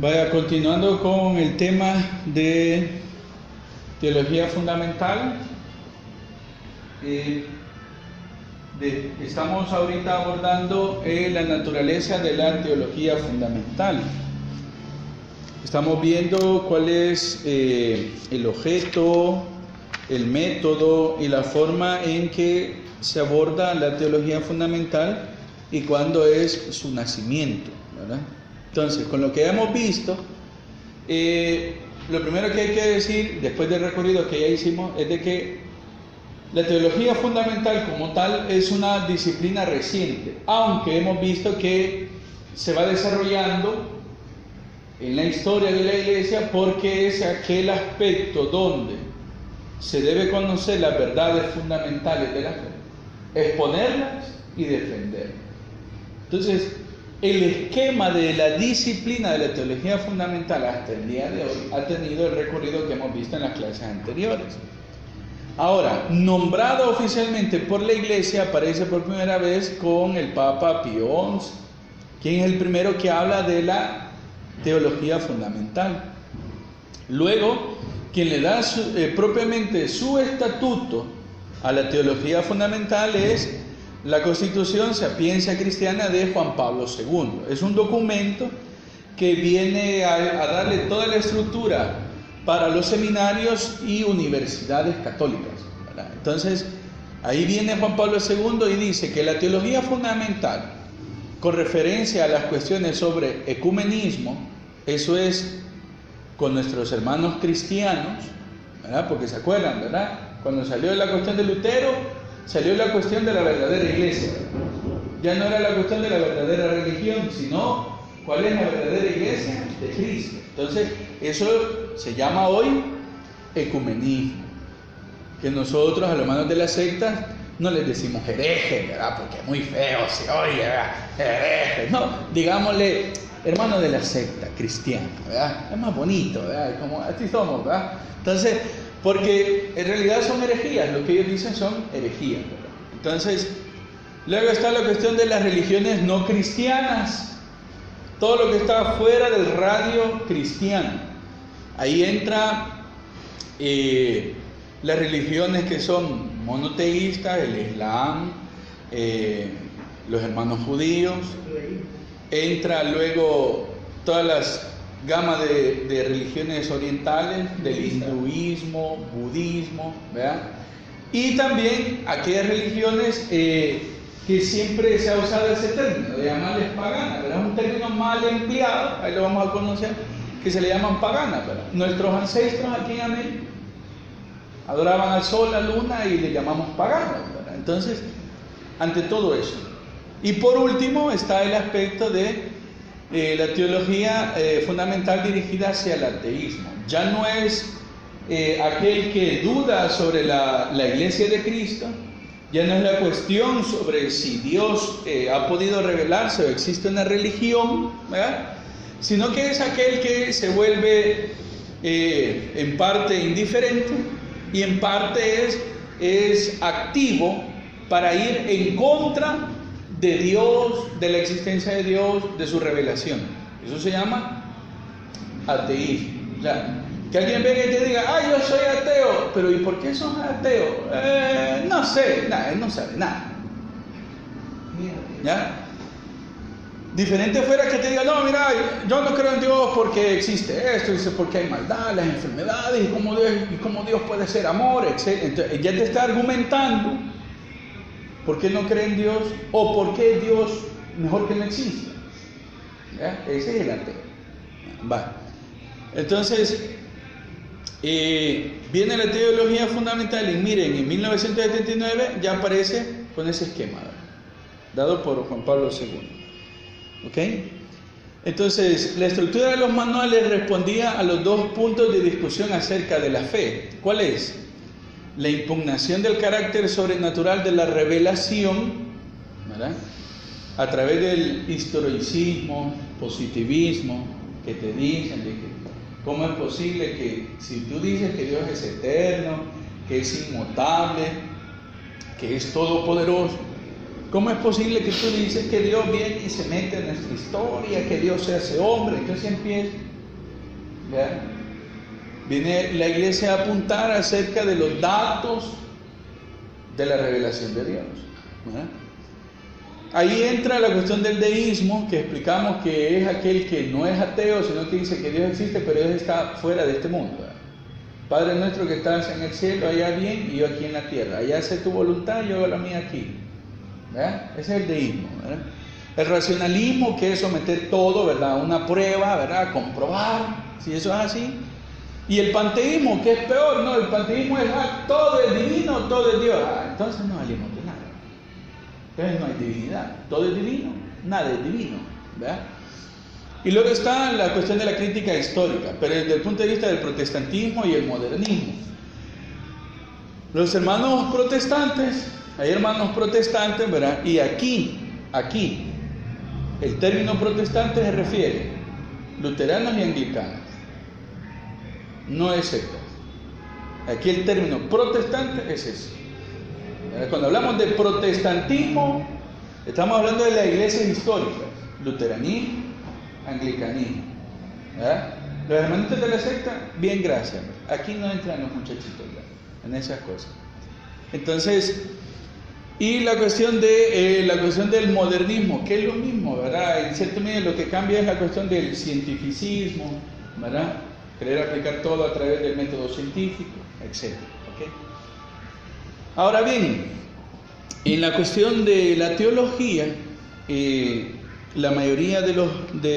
Vaya, continuando con el tema de teología fundamental. Estamos ahorita abordando la naturaleza de la teología fundamental. Estamos viendo cuál es el objeto, el método y la forma en que se aborda la teología fundamental y cuándo es su nacimiento, ¿verdad? Entonces, con lo que hemos visto, lo primero que hay que decir, después del recorrido que ya hicimos, es de que la teología fundamental como tal es una disciplina reciente, aunque hemos visto que se va desarrollando en la historia de la Iglesia, porque es aquel aspecto donde se debe conocer las verdades fundamentales de la fe, exponerlas y defenderlas. Entonces, el esquema de la disciplina de la teología fundamental hasta el día de hoy ha tenido el recorrido que hemos visto en las clases anteriores. Ahora, nombrado oficialmente por la Iglesia, aparece por primera vez con el Papa Pío XI, quien es el primero que habla de la teología fundamental. Luego, quien le da propiamente su estatuto a la teología fundamental es la Constitución Sapientia Cristiana de Juan Pablo II. Es un documento que viene a darle toda la estructura para los seminarios y universidades católicas, ¿verdad? Entonces, ahí viene Juan Pablo II y dice que la teología fundamental, con referencia a las cuestiones sobre ecumenismo, eso es con nuestros hermanos cristianos, ¿verdad? Porque se acuerdan, ¿verdad? Cuando salió la cuestión de Lutero, salió la cuestión de la verdadera iglesia. Ya no era la cuestión de la verdadera religión, sino cuál es la verdadera iglesia de Cristo. Entonces, eso se llama hoy ecumenismo. Que nosotros, a los hermanos de las sectas, no les decimos herejes, ¿verdad? Porque es muy feo se oye, ¿verdad? Herejes. No, digámosle hermanos de la secta cristiana, ¿verdad? Es más bonito, ¿verdad? Como así somos, ¿verdad? Entonces, porque en realidad son herejías, lo que ellos dicen son herejías, ¿verdad? Entonces, luego está la cuestión de las religiones no cristianas, todo lo que está fuera del radio cristiano. Ahí entra las religiones que son monoteístas, el Islam, los hermanos judíos, entra luego todas las gama de religiones orientales, del hinduismo, budismo, ¿verdad? Y también aquellas religiones que siempre se ha usado ese término, de llamarles paganas, ¿verdad? Es un término mal empleado, ahí lo vamos a conocer, que se le llaman paganas, ¿verdad? Nuestros ancestros aquí en América adoraban al sol, a la luna y le llamamos paganos, ¿verdad? Entonces, ante todo eso. Y por último está el aspecto de la teología fundamental dirigida hacia el ateísmo. Ya no es aquel que duda sobre la iglesia de Cristo, ya no es la cuestión sobre si Dios ha podido revelarse o existe una religión, ¿verdad? Sino que es aquel que se vuelve en parte indiferente y en parte es activo para ir en contra de Dios, de la existencia de Dios, de su revelación. Eso se llama ateísmo. O sea, que alguien venga y te diga, yo soy ateo, pero ¿y por qué sos ateo? No sé, él no sabe nada. ¿Ya? Diferente fuera que te diga, no, mira, yo no creo en Dios porque existe esto, dice porque hay maldad, las enfermedades, y cómo Dios puede ser amor, etc. Entonces, ya te está argumentando ¿por qué no cree en Dios? ¿O por qué Dios mejor que no existe? ¿Ya? Ese es el ateo. Vale. Entonces, viene la teología fundamental y miren, en 1979 ya aparece con ese esquema, ¿verdad? Dado por Juan Pablo II. ¿Ok? Entonces, la estructura de los manuales respondía a los dos puntos de discusión acerca de la fe. ¿Cuál es? La impugnación del carácter sobrenatural de la revelación, ¿verdad? A través del historicismo, positivismo, que te dicen de que cómo es posible que si tú dices que Dios es eterno, que es inmutable, que es todopoderoso, ¿cómo es posible que tú dices que Dios viene y se mete en nuestra historia, que Dios se hace hombre? Entonces empieza ¿verdad? Viene la iglesia a apuntar acerca de los datos de la revelación de Dios, ¿verdad? Ahí entra la cuestión del deísmo, que explicamos que es aquel que no es ateo, sino que dice que Dios existe, pero Dios está fuera de este mundo, ¿verdad? Padre nuestro que estás en el cielo, allá bien, y yo aquí en la tierra. Allá hace tu voluntad, yo hago la mía aquí, ¿verdad? Ese es el deísmo, ¿verdad? El racionalismo, que es someter todo, ¿verdad?, a una prueba, ¿verdad?, comprobar si eso es así. Y el panteísmo, que es peor, ¿no? El panteísmo es, todo es divino, todo es Dios. Entonces no salimos de nada. Entonces no hay divinidad. Todo es divino, nada es divino, ¿verdad? Y luego está la cuestión de la crítica histórica, pero desde el punto de vista del protestantismo y el modernismo. Los hermanos protestantes, hay hermanos protestantes, ¿verdad? Y aquí, el término protestante se refiere a luteranos y anglicanos, no es secta. Aquí el término protestante es ese. Cuando hablamos de protestantismo, estamos hablando de las iglesias históricas, luteranismo, anglicanismo, ¿verdad? Los hermanitos de la secta, bien, gracias. Aquí no entran los muchachitos, ¿verdad?, en esas cosas. Entonces, y la cuestión del modernismo, que es lo mismo, ¿verdad? En cierto modo lo que cambia es la cuestión del cientificismo, ¿verdad? Querer aplicar todo a través del método científico, etc. ¿Okay? Ahora bien, en la cuestión de la teología, la mayoría de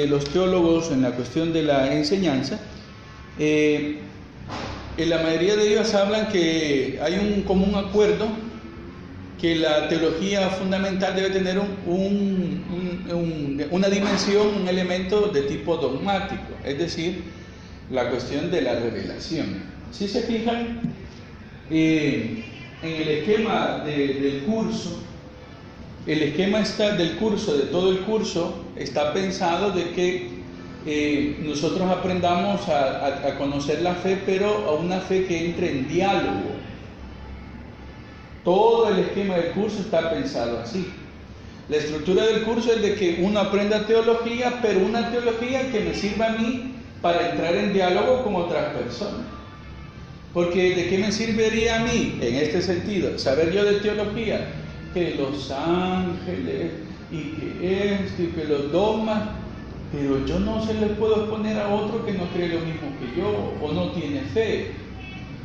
los teólogos en la cuestión de la enseñanza, en la mayoría de ellos hablan que hay un común acuerdo que la teología fundamental debe tener una dimensión, un elemento de tipo dogmático, es decir, la cuestión de la revelación. Si se fijan, en el esquema del curso, el esquema de todo el curso, está pensado de que nosotros aprendamos a conocer la fe, pero a una fe que entre en diálogo. Todo el esquema del curso está pensado así. La estructura del curso es de que uno aprenda teología, pero una teología que me sirva a mí para entrar en diálogo con otras personas. Porque ¿de qué me serviría a mí, en este sentido, saber yo de teología? Que los ángeles, y que esto, y que los dogmas, pero yo no se le puedo exponer a otro que no cree lo mismo que yo, o no tiene fe.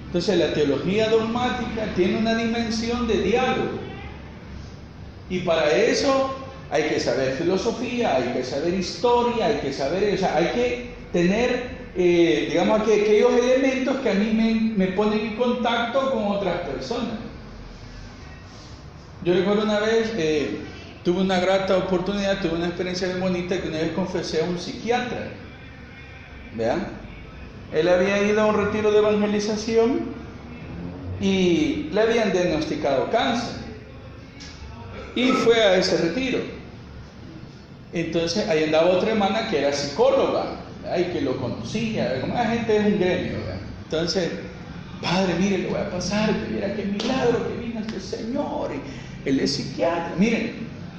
Entonces la teología dogmática tiene una dimensión de diálogo, y para eso hay que saber filosofía, hay que saber historia, hay que saber, o sea, hay que tener, digamos, aquellos elementos que a mí me ponen en contacto con otras personas. Yo recuerdo una vez, tuve una grata oportunidad, tuve una experiencia muy bonita, que una vez confesé a un psiquiatra, ¿vean? Él había ido a un retiro de evangelización y le habían diagnosticado cáncer, y fue a ese retiro. Entonces ahí andaba otra hermana que era psicóloga, ¿verdad?, y que lo conocía, como la gente es un gremio, ¿verdad? Entonces, padre, mire, le voy a pasar, que mira qué milagro que vino este señor, y él es psiquiatra. Miren,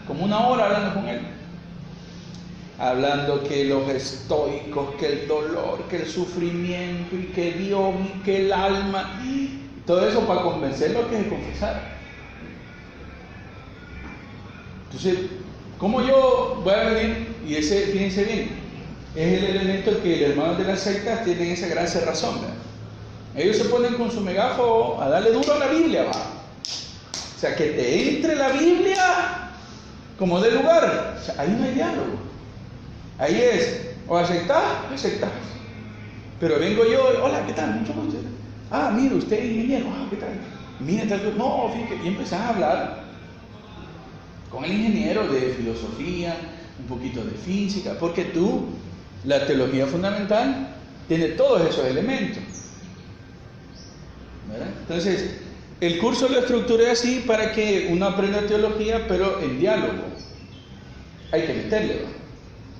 como una hora hablando con él, hablando que los estoicos, que el dolor, que el sufrimiento, y que Dios, y que el alma, todo eso para convencerlo que se confesara. Entonces, ¿cómo yo voy a venir? Y ese, fíjense bien, es el elemento que los hermanos de las sectas tienen esa gran cerrazón, ¿verdad? Ellos se ponen con su megáfono a darle duro a la Biblia, ¿va? O sea, que te entre la Biblia como de lugar. O sea, ahí no hay diálogo. Ahí es, o aceptás, aceptás. Pero vengo yo, hola, ¿qué tal? Mucho gusto. Ah, mire, usted es ingeniero. Ah, ¿qué tal? Mire, tal cosa. No, fíjate. Y empezás a hablar con el ingeniero de filosofía, un poquito de física, porque la teología fundamental tiene todos esos elementos, ¿verdad? Entonces, el curso lo estructuré así para que uno aprenda teología, pero en diálogo. Hay que meterle, ¿verdad?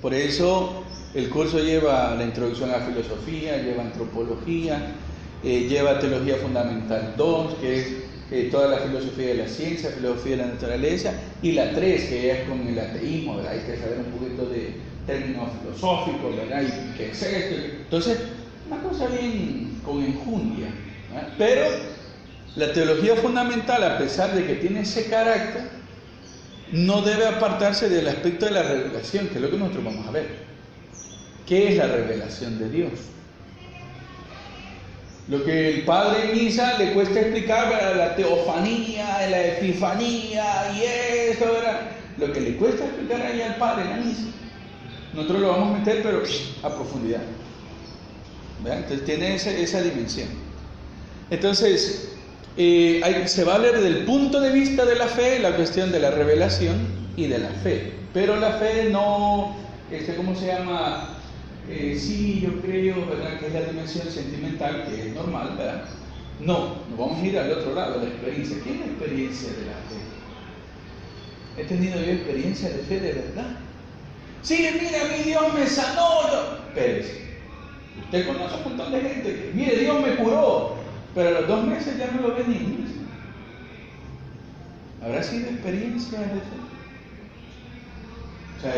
Por eso el curso lleva la introducción a filosofía, lleva antropología, lleva teología fundamental 2, que es toda la filosofía de la ciencia, filosofía de la naturaleza, y la 3, que es con el ateísmo, ¿verdad? Hay que saber un poquito de términos filosóficos, ¿verdad? Y qué es esto. Entonces, una cosa bien con enjundia, ¿eh? Pero la teología fundamental, a pesar de que tiene ese carácter, no debe apartarse del aspecto de la revelación, que es lo que nosotros vamos a ver. ¿Qué es la revelación de Dios? Lo que el padre en misa le cuesta explicar, ¿verdad? La teofanía, la epifanía y eso, ¿verdad? Lo que le cuesta explicar ahí al padre en la misa, nosotros lo vamos a meter, pero a profundidad. ¿Verdad? Entonces tiene esa dimensión. Entonces, se va a hablar del punto de vista de la fe, la cuestión de la revelación y de la fe. Pero la fe no, ¿cómo se llama? Sí, yo creo, ¿verdad?, que es la dimensión sentimental, que es normal, ¿verdad? No, nos vamos a ir al otro lado, la experiencia. ¿Qué es la experiencia de la fe? ¿He tenido yo experiencia de fe de verdad? Sí, mira, mi Dios me sanó. Pérez, usted conoce a un montón de gente que, mire, Dios me curó, pero a los 2 meses ya no lo ve ni en misa. ¿Habrá sido experiencia de fe? O sea,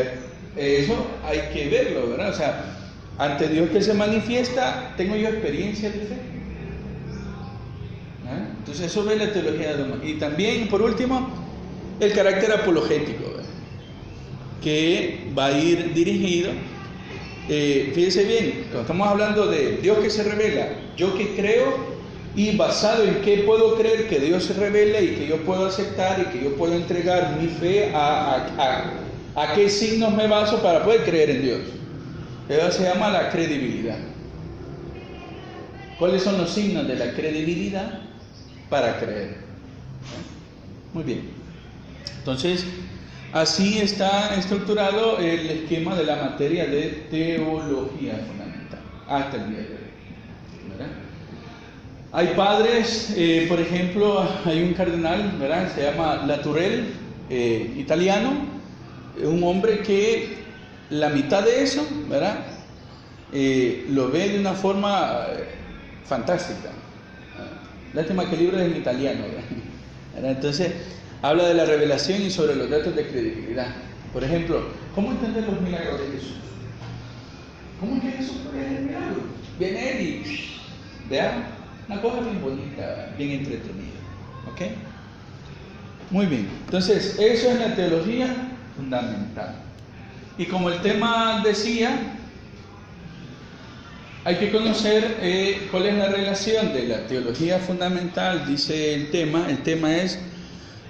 eso hay que verlo, ¿verdad? O sea, ante Dios que se manifiesta, ¿tengo yo experiencia de fe? ¿Ah? Entonces eso ve la teología de Roma. Y también, por último, el carácter apologético, ¿verdad?, que va a ir dirigido, fíjese bien, cuando estamos hablando de Dios que se revela, yo que creo, y basado en qué puedo creer que Dios se revela y que yo puedo aceptar y que yo puedo entregar mi fe a qué signos me baso para poder creer en Dios. Eso se llama la credibilidad. ¿Cuáles son los signos de la credibilidad para creer? Muy bien. Entonces, así está estructurado el esquema de la materia de teología fundamental hasta el día de hoy, ¿verdad? Hay padres, por ejemplo, hay un cardenal, ¿verdad?, se llama Latourel, italiano, un hombre que la mitad de eso, ¿verdad?, lo ve de una forma fantástica. Lástima que el libro es en italiano, ¿verdad? Entonces, habla de la revelación y sobre los datos de credibilidad. Por ejemplo, ¿cómo entender los milagros de Jesús? ¿Cómo es que Jesús puede hacer milagros? Viene él y, vean, una cosa bien bonita, bien entretenida. ¿Ok? Muy bien. Entonces, eso es la teología fundamental. Y como el tema decía, hay que conocer cuál es la relación de la teología fundamental, dice el tema es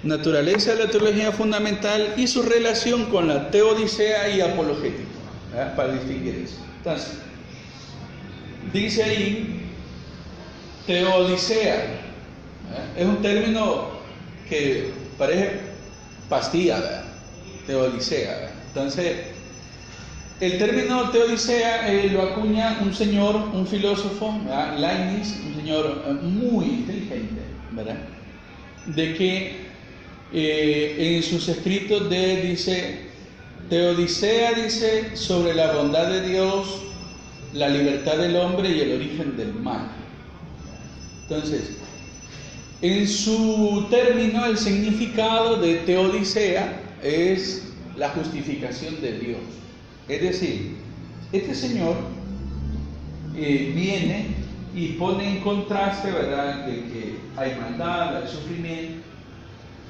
naturaleza de la teología fundamental y su relación con la teodicea y apologética, ¿verdad?, para distinguir eso. Entonces, dice ahí, teodicea, ¿verdad?, es un término que parece pastilla, ¿verdad?, teodicea, ¿verdad? Entonces, el término teodicea lo acuña un señor, un filósofo, ¿verdad?, Leibniz, un señor muy inteligente, ¿verdad?, de que en sus escritos dice, teodicea, dice, sobre la bondad de Dios, la libertad del hombre y el origen del mal. Entonces, en su término, el significado de teodicea es la justificación de Dios. Es decir, este señor viene y pone en contraste, ¿verdad?, de que hay maldad, hay sufrimiento,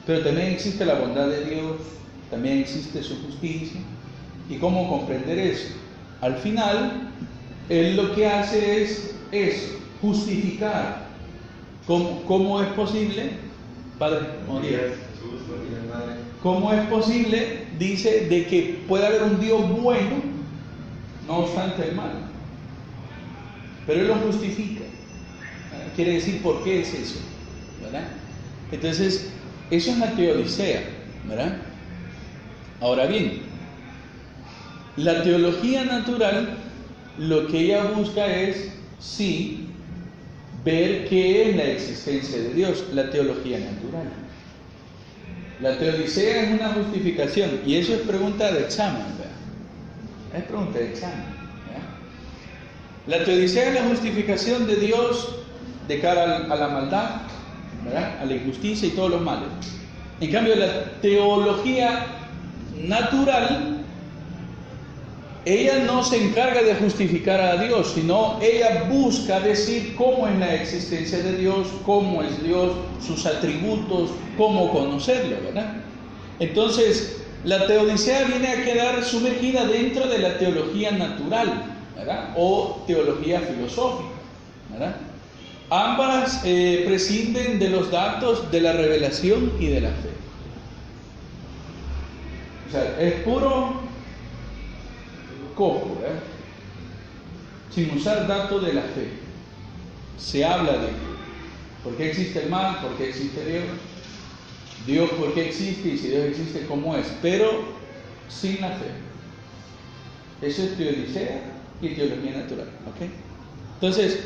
pero también existe la bondad de Dios, también existe su justicia. ¿Y cómo comprender eso? Al final, él lo que hace es justificar. ¿Cómo es posible? Padre, ¿cómo es posible? Dice de que puede haber un Dios bueno, no obstante el mal. Pero él lo justifica. Quiere decir por qué es eso, ¿verdad? Entonces, eso es la teodicea, ¿verdad? Ahora bien, la teología natural, lo que ella busca es, sí, ver qué es la existencia de Dios, la teología natural. La teodicea es una justificación, y eso es pregunta de examen, ¿verdad? Es pregunta de examen, ¿verdad? La teodicea es la justificación de Dios de cara a la maldad, ¿verdad?, a la injusticia y todos los males. En cambio, la teología natural ella no se encarga de justificar a Dios, sino ella busca decir cómo es la existencia de Dios, cómo es Dios, sus atributos, cómo conocerlo, ¿verdad? Entonces, la teodicea viene a quedar sumergida dentro de la teología natural, ¿verdad? O teología filosófica, ¿verdad? Ambas prescinden de los datos de la revelación y de la fe. O sea, es puro cojo, ¿verdad? Sin usar datos de la fe. Se habla de por qué existe el mal, por qué existe Dios, Dios por qué existe y si Dios existe cómo es, pero sin la fe. Eso es teodicea y teología natural, ¿ok? Entonces,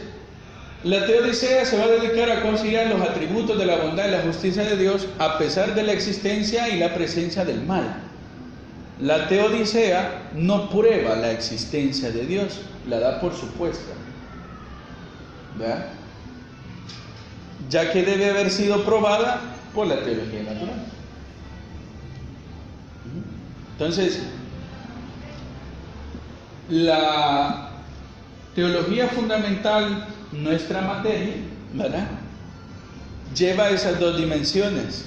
la teodicea se va a dedicar a considerar los atributos de la bondad y la justicia de Dios a pesar de la existencia y la presencia del mal. La teodicea no prueba la existencia de Dios, la da por supuesta, ¿verdad? Ya que debe haber sido probada por la teología natural. Entonces, la teología fundamental, nuestra materia, ¿verdad?, lleva esas dos dimensiones.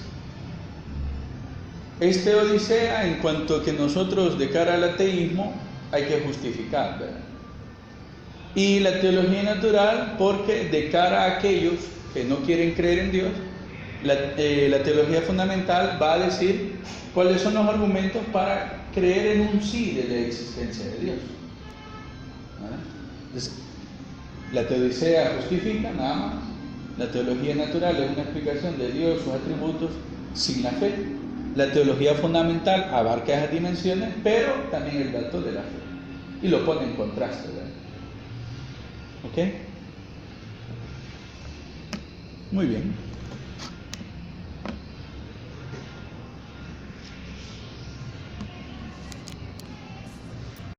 Es teodicea en cuanto que nosotros de cara al ateísmo hay que justificar, ¿verdad? Y la teología natural porque de cara a aquellos que no quieren creer en Dios, la teología fundamental va a decir cuáles son los argumentos para creer en un sí de la existencia de Dios, ¿verdad? Entonces, la teodicea justifica nada más, la teología natural es una explicación de Dios, sus atributos, sin la fe. La teología fundamental abarca esas dimensiones, pero también el dato de la fe, y lo pone en contraste, ¿verdad? ¿Ok? Muy bien.